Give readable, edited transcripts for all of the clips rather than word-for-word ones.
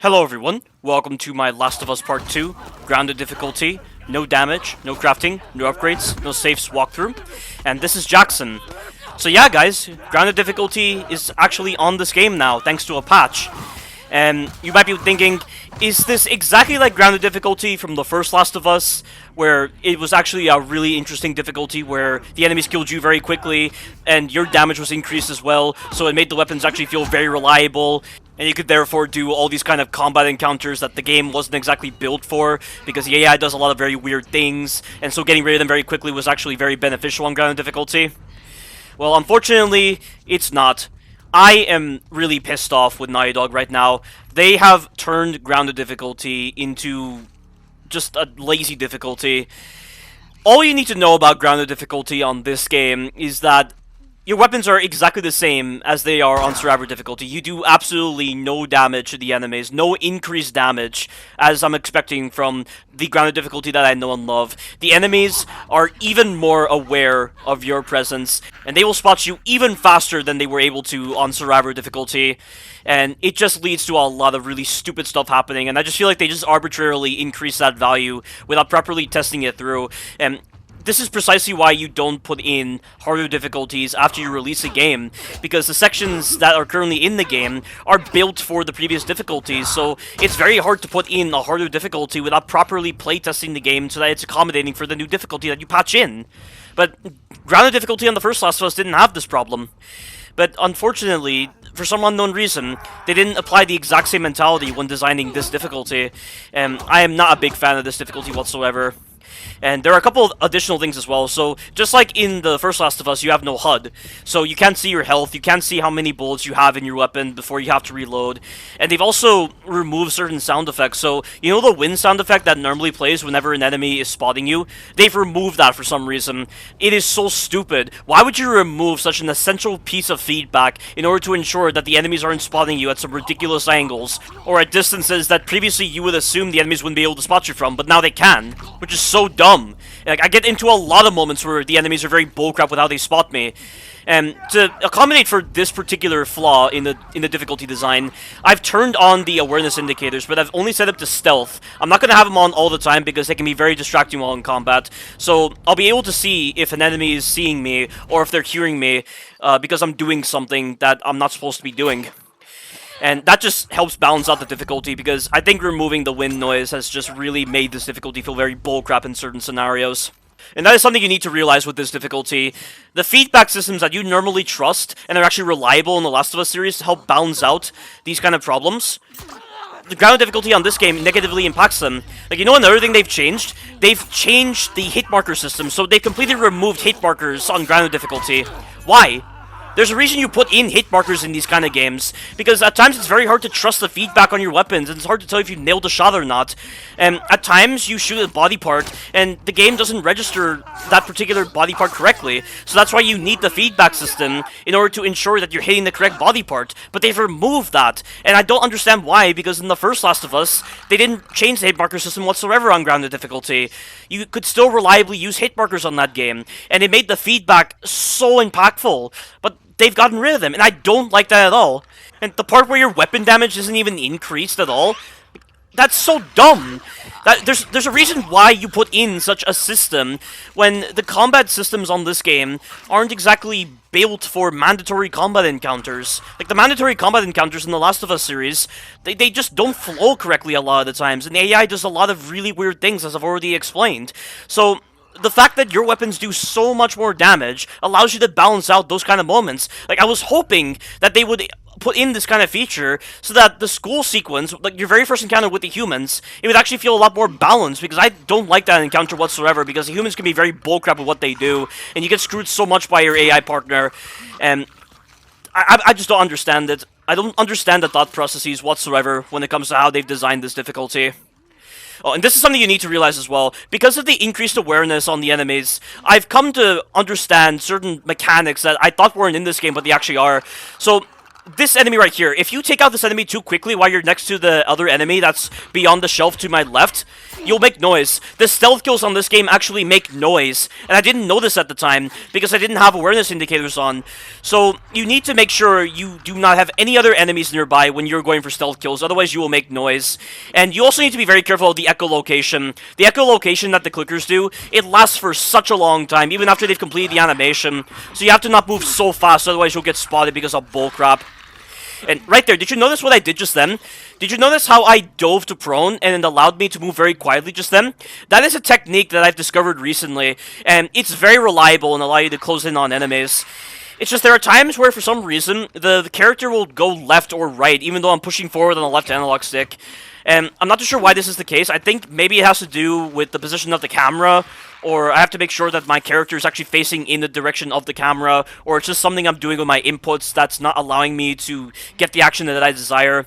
Hello everyone, welcome to my Last of Us Part 2, grounded difficulty, no damage, no crafting, no upgrades, no saves walkthrough, and this is Jackson. So yeah guys, grounded difficulty is actually on this game now, thanks to a patch. And you might be thinking, is this exactly like grounded difficulty from the first Last of Us, where it was actually a really interesting difficulty where the enemies killed you very quickly, and your damage was increased as well, so it made the weapons actually feel very reliable, and you could therefore do all these kind of combat encounters that the game wasn't exactly built for, because the AI does a lot of very weird things, and so getting rid of them very quickly was actually very beneficial on grounded difficulty? Well, unfortunately, it's not. I am really pissed off with Naughty Dog right now. They have turned grounded difficulty into just a lazy difficulty. All you need to know about grounded difficulty on this game is that your weapons are exactly the same as they are on Survivor difficulty. You do absolutely no damage to the enemies, no increased damage, as I'm expecting from the grounded difficulty that I know and love. The enemies are even more aware of your presence, and they will spot you even faster than they were able to on Survivor difficulty. And it just leads to a lot of really stupid stuff happening, and I just feel like they just arbitrarily increase that value without properly testing it through. And this is precisely why you don't put in harder difficulties after you release a game, because the sections that are currently in the game are built for the previous difficulties, so it's very hard to put in a harder difficulty without properly playtesting the game so that it's accommodating for the new difficulty that you patch in. But grounded difficulty on the first Last of Us didn't have this problem. But unfortunately, for some unknown reason, they didn't apply the exact same mentality when designing this difficulty, and I am not a big fan of this difficulty whatsoever. And there are a couple of additional things as well. So, just like in the first Last of Us, you have no HUD. So you can't see your health, you can't see how many bullets you have in your weapon before you have to reload. And they've also removed certain sound effects. So, you know the wind sound effect that normally plays whenever an enemy is spotting you? They've removed that for some reason. It is so stupid. Why would you remove such an essential piece of feedback in order to ensure that the enemies aren't spotting you at some ridiculous angles, or at distances that previously you would assume the enemies wouldn't be able to spot you from, but now they can, which is so dumb. Like, I get into a lot of moments where the enemies are very bullcrap with how they spot me. And to accommodate for this particular flaw in the difficulty design, I've turned on the awareness indicators, but I've only set up to stealth. I'm not going to have them on all the time because they can be very distracting while in combat. So I'll be able to see if an enemy is seeing me or if they're hearing me because I'm doing something that I'm not supposed to be doing. And that just helps balance out the difficulty, because I think removing the wind noise has just really made this difficulty feel very bullcrap in certain scenarios. And that is something you need to realize with this difficulty. The feedback systems that you normally trust and are actually reliable in the Last of Us series to help balance out these kind of problems, the grounded difficulty on this game negatively impacts them. Like, you know another thing they've changed? They've changed the hit marker system, so they've completely removed hit markers on grounded difficulty. Why? There's a reason you put in hit markers in these kind of games, because at times it's very hard to trust the feedback on your weapons, and it's hard to tell if you nailed a shot or not. And at times you shoot a body part, and the game doesn't register that particular body part correctly, so that's why you need the feedback system in order to ensure that you're hitting the correct body part. But they've removed that, and I don't understand why, because in the first Last of Us, they didn't change the hit marker system whatsoever on grounded difficulty. You could still reliably use hit markers on that game, and it made the feedback so impactful, but they've gotten rid of them, and I don't like that at all. And the part where your weapon damage isn't even increased at all, that's so dumb. There's a reason why you put in such a system when the combat systems on this game aren't exactly built for mandatory combat encounters. Like, the mandatory combat encounters in the Last of Us series, they just don't flow correctly a lot of the times, and the AI does a lot of really weird things, as I've already explained. So the fact that your weapons do so much more damage allows you to balance out those kind of moments. Like, I was hoping that they would put in this kind of feature so that the school sequence, like your very first encounter with the humans, it would actually feel a lot more balanced, because I don't like that encounter whatsoever, because the humans can be very bullcrap with what they do, and you get screwed so much by your AI partner, and I just don't understand it. I don't understand the thought processes whatsoever when it comes to how they've designed this difficulty. Oh, and this is something you need to realize as well. Because of the increased awareness on the enemies, I've come to understand certain mechanics that I thought weren't in this game, but they actually are. So, this enemy right here, if you take out this enemy too quickly while you're next to the other enemy that's beyond the shelf to my left, you'll make noise. The stealth kills on this game actually make noise, and I didn't know this at the time because I didn't have awareness indicators on. So you need to make sure you do not have any other enemies nearby when you're going for stealth kills, otherwise you will make noise. And you also need to be very careful of the echolocation. The echolocation that the clickers do, it lasts for such a long time, even after they've completed the animation. So you have to not move so fast, otherwise you'll get spotted because of bullcrap. And right there, did you notice what I did just then? Did you notice how I dove to prone and it allowed me to move very quietly just then? That is a technique that I've discovered recently, and it's very reliable and allow you to close in on enemies. It's just there are times where for some reason the character will go left or right even though I'm pushing forward on the left analog stick. And I'm not too sure why this is the case. I think maybe it has to do with the position of the camera, or I have to make sure that my character is actually facing in the direction of the camera, or it's just something I'm doing with my inputs that's not allowing me to get the action that I desire.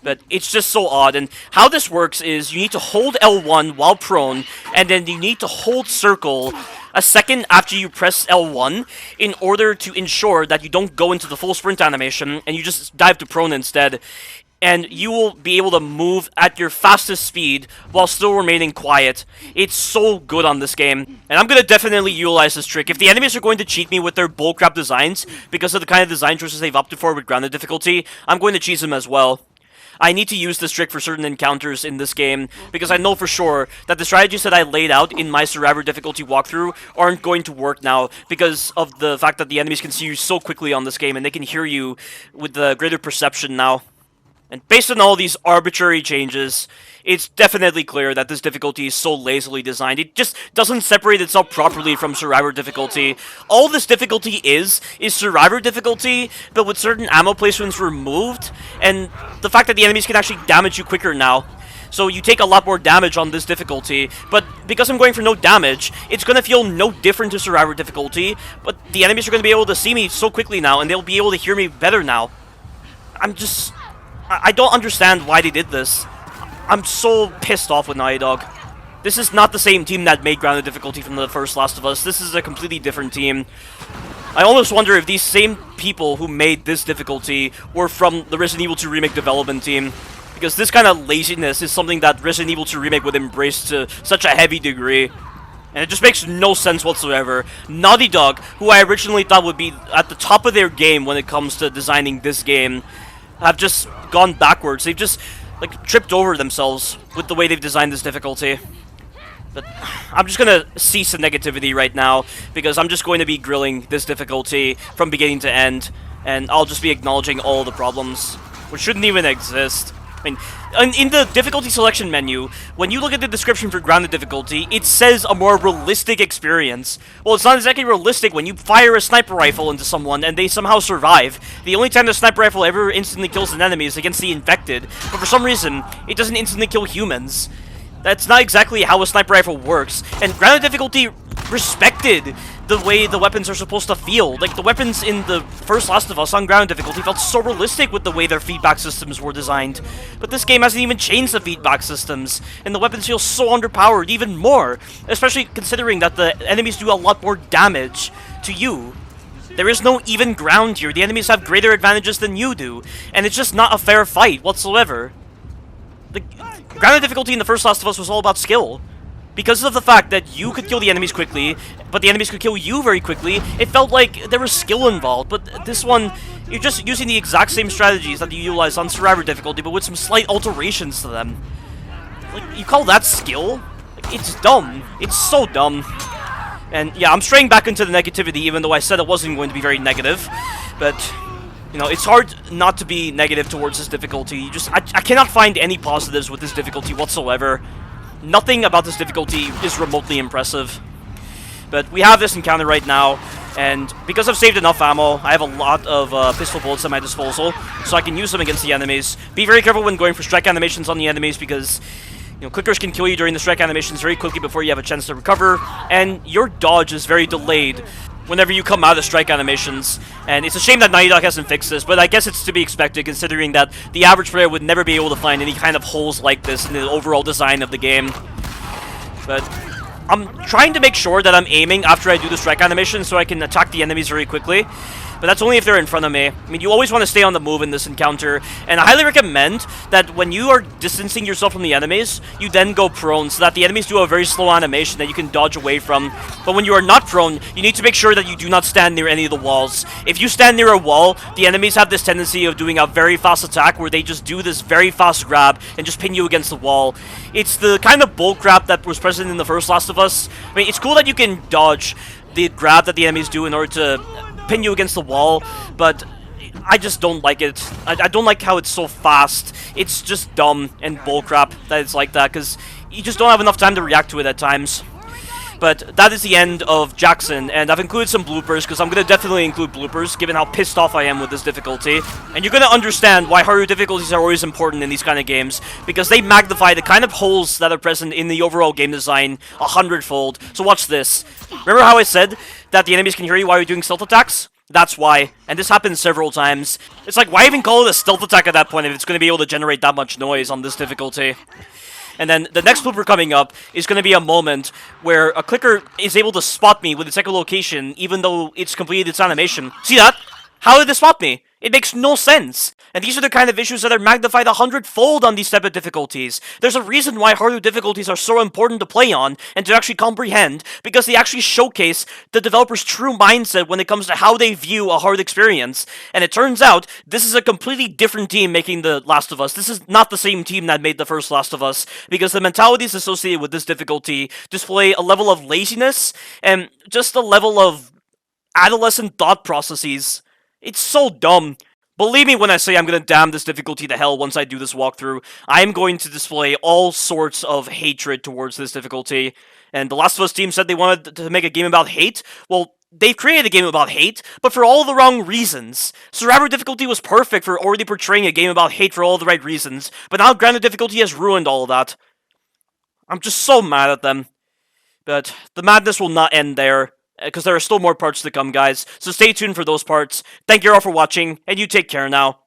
But it's just so odd. And how this works is you need to hold L1 while prone, and then you need to hold circle a second after you press L1 in order to ensure that you don't go into the full sprint animation and you just dive to prone instead. And you will be able to move at your fastest speed while still remaining quiet. It's so good on this game, and I'm going to definitely utilize this trick. If the enemies are going to cheat me with their bullcrap designs, because of the kind of design choices they've opted for with grounded difficulty, I'm going to cheese them as well. I need to use this trick for certain encounters in this game, because I know for sure that the strategies that I laid out in my Survivor difficulty walkthrough aren't going to work now, because of the fact that the enemies can see you so quickly on this game, and they can hear you with the greater perception now. And based on all these arbitrary changes, it's definitely clear that this difficulty is so lazily designed. It just doesn't separate itself properly from Survivor difficulty. All this difficulty is Survivor difficulty, but with certain ammo placements removed, and the fact that the enemies can actually damage you quicker now. So you take a lot more damage on this difficulty, but because I'm going for no damage, it's going to feel no different to Survivor difficulty, but the enemies are going to be able to see me so quickly now, and they'll be able to hear me better now. I don't understand why they did this. I'm so pissed off with Naughty Dog. This is not the same team that made grounded difficulty from the first Last of Us. This is a completely different team. I almost wonder if these same people who made this difficulty were from the Resident Evil 2 Remake development team. Because this kind of laziness is something that Resident Evil 2 Remake would embrace to such a heavy degree. And it just makes no sense whatsoever. Naughty Dog, who I originally thought would be at the top of their game when it comes to designing this game, have just gone backwards. They've just, like, tripped over themselves with the way they've designed this difficulty. But I'm just gonna cease the negativity right now, because I'm just going to be grilling this difficulty from beginning to end, and I'll just be acknowledging all the problems, which shouldn't even exist. I mean, in the difficulty selection menu, when you look at the description for grounded difficulty, it says a more realistic experience. Well, it's not exactly realistic when you fire a sniper rifle into someone and they somehow survive. The only time the sniper rifle ever instantly kills an enemy is against the infected, but for some reason, it doesn't instantly kill humans. That's not exactly how a sniper rifle works, and grounded difficulty respected the way the weapons are supposed to feel. Like, the weapons in the first Last of Us on grounded difficulty felt so realistic with the way their feedback systems were designed. But this game hasn't even changed the feedback systems, and the weapons feel so underpowered even more, especially considering that the enemies do a lot more damage to you. There is no even ground here. The enemies have greater advantages than you do, and it's just not a fair fight whatsoever. The grounded difficulty in the first Last of Us was all about skill. Because of the fact that you could kill the enemies quickly, but the enemies could kill you very quickly, it felt like there was skill involved. But this one, you're just using the exact same strategies that you utilize on Survivor difficulty, but with some slight alterations to them. Like, you call that skill? Like, it's dumb. It's so dumb. And yeah, I'm straying back into the negativity, even though I said it wasn't going to be very negative. But, you know, it's hard not to be negative towards this difficulty. I cannot find any positives with this difficulty whatsoever. Nothing about this difficulty is remotely impressive. But we have this encounter right now, and because I've saved enough ammo, I have a lot of pistol bullets at my disposal, so I can use them against the enemies. Be very careful when going for strike animations on the enemies, because, you know, clickers can kill you during the strike animations very quickly before you have a chance to recover, and your dodge is very delayed whenever you come out of strike animations. And it's a shame that Naughty Dog hasn't fixed this, but I guess it's to be expected considering that the average player would never be able to find any kind of holes like this in the overall design of the game. But I'm trying to make sure that I'm aiming after I do the strike animation so I can attack the enemies very quickly. but that's only if they're in front of me. I mean, you always want to stay on the move in this encounter, and I highly recommend that when you are distancing yourself from the enemies, you then go prone, so that the enemies do a very slow animation that you can dodge away from. But when you are not prone, you need to make sure that you do not stand near any of the walls. If you stand near a wall, the enemies have this tendency of doing a very fast attack where they just do this very fast grab and just pin you against the wall. It's the kind of bullcrap that was present in the first Last of Us. I mean, it's cool that you can dodge the grab that the enemies do in order to pin you against the wall, but I just don't like it. I don't like how it's so fast. It's just dumb and bullcrap that it's like that, because you just don't have enough time to react to it at times. But that is the end of Jackson, and I've included some bloopers, because I'm going to definitely include bloopers, given how pissed off I am with this difficulty. And you're going to understand why harder difficulties are always important in these kind of games, because they magnify the kind of holes that are present in the overall game design 100-fold. So watch this. Remember how I said that the enemies can hear you while you're doing stealth attacks? That's why, and this happens several times. It's like, why even call it a stealth attack at that point if it's going to be able to generate that much noise on this difficulty? And then the next blooper coming up is going to be a moment where a clicker is able to spot me with its echolocation even though it's completed its animation. See that? How did it spot me? It makes no sense. And these are the kind of issues that are magnified 100-fold on these type of difficulties. There's a reason why harder difficulties are so important to play on and to actually comprehend, because they actually showcase the developer's true mindset when it comes to how they view a hard experience. And it turns out, this is a completely different team making The Last of Us. This is not the same team that made the first Last of Us, because the mentalities associated with this difficulty display a level of laziness and just a level of adolescent thought processes. It's so dumb. Believe me when I say I'm going to damn this difficulty to hell once I do this walkthrough. I am going to display all sorts of hatred towards this difficulty. And the Last of Us team said they wanted to make a game about hate. Well, they've created a game about hate, but for all the wrong reasons. Survivor difficulty was perfect for already portraying a game about hate for all the right reasons, but now Grounded difficulty has ruined all of that. I'm just so mad at them. But the madness will not end there, because there are still more parts to come, guys. So stay tuned for those parts. Thank you all for watching, and you take care now.